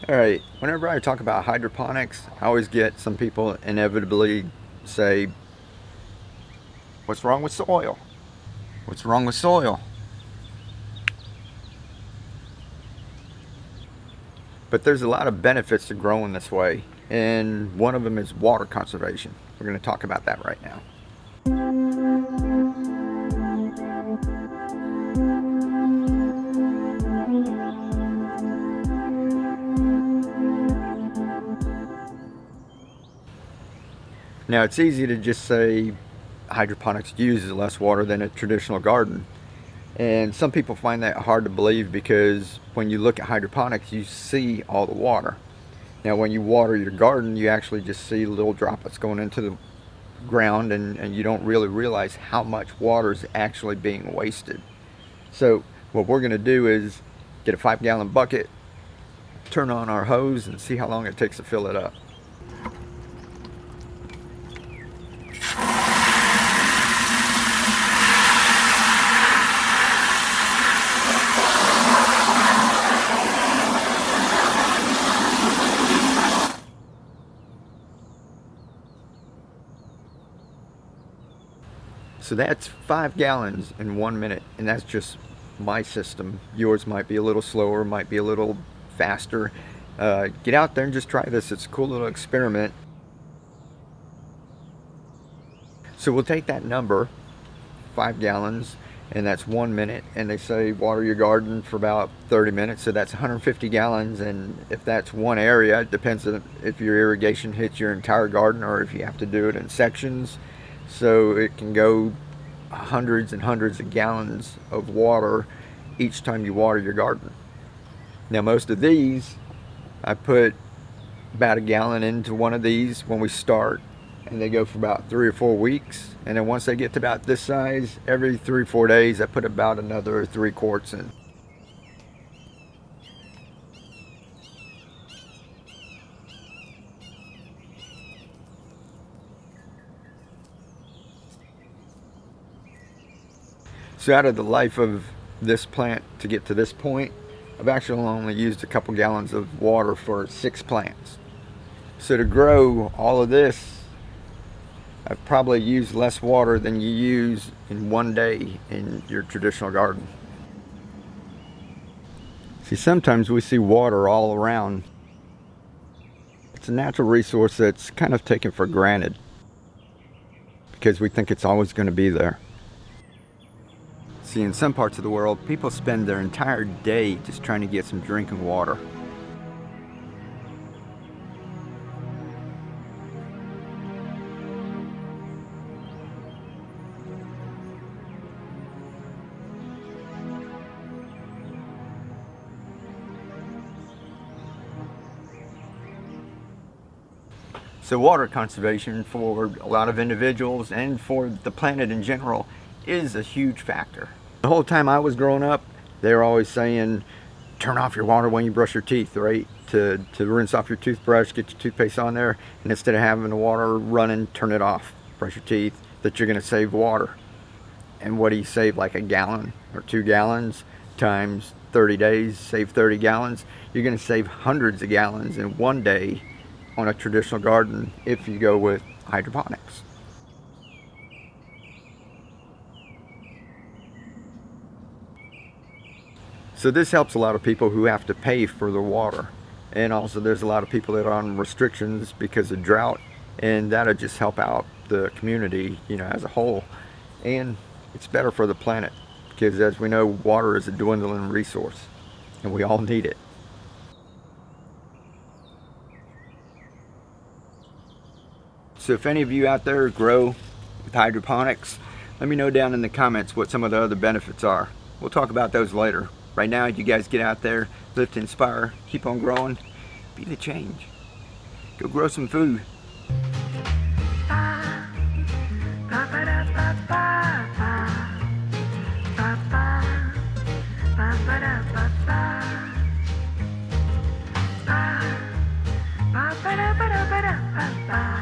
Alright, whenever I talk about hydroponics, I always get some people inevitably say, what's wrong with soil? What's wrong with soil? But there's a lot of benefits to growing this way, and one of them is water conservation. We're going to talk about that right now. Now it's easy to just say hydroponics uses less water than a traditional garden. And some people find that hard to believe because when you look at hydroponics, you see all the water. Now when you water your garden, you actually just see little droplets going into the ground, and you don't really realize how much water is actually being wasted. So what we're going to do is get a 5-gallon bucket, turn on our hose, and see how long it takes to fill it up. So that's 5 gallons in 1 minute, and that's just my system. Yours might be a little slower, might be a little faster. Get out there and just try this. It's a cool little experiment. So we'll take that number, 5 gallons, and that's 1 minute, and they say water your garden for about 30 minutes, so that's 150 gallons, and if that's one area, it depends on if your irrigation hits your entire garden or if you have to do it in sections. So it can go hundreds and hundreds of gallons of water each time you water your garden. Now most of these, I put about a gallon into one of these when we start, and they go for about 3 or 4 weeks, and then once they get to about this size, every 3 or 4 days I put about another 3 quarts in. So out of the life of this plant to get to this point, I've actually only used a couple gallons of water for 6 plants. So to grow all of this, I've probably used less water than you use in 1 day in your traditional garden. See, sometimes we see water all around. It's a natural resource that's kind of taken for granted because we think it's always going to be there. See, in some parts of the world, people spend their entire day just trying to get some drinking water. So water conservation for a lot of individuals and for the planet in general is a huge factor. The whole time I was growing up, they were always saying, turn off your water when you brush your teeth, right? To rinse off your toothbrush, get your toothpaste on there, and instead of having the water running, turn it off, brush your teeth, that you're gonna save water. And what do you save, like a gallon or 2 gallons times 30 days, save 30 gallons? You're gonna save hundreds of gallons in 1 day on a traditional garden if you go with hydroponics. So this helps a lot of people who have to pay for the water, and also there's a lot of people that are on restrictions because of drought, and that'll just help out the community, as a whole. And it's better for the planet because, as we know, water is a dwindling resource and we all need it. So if any of you out there grow with hydroponics, let me know down in the comments what some of the other benefits are. We'll talk about those later. Right now, you guys get out there, live to inspire, keep on growing, be the change. Go grow some food. Ba ba da ba da ba da ba ba.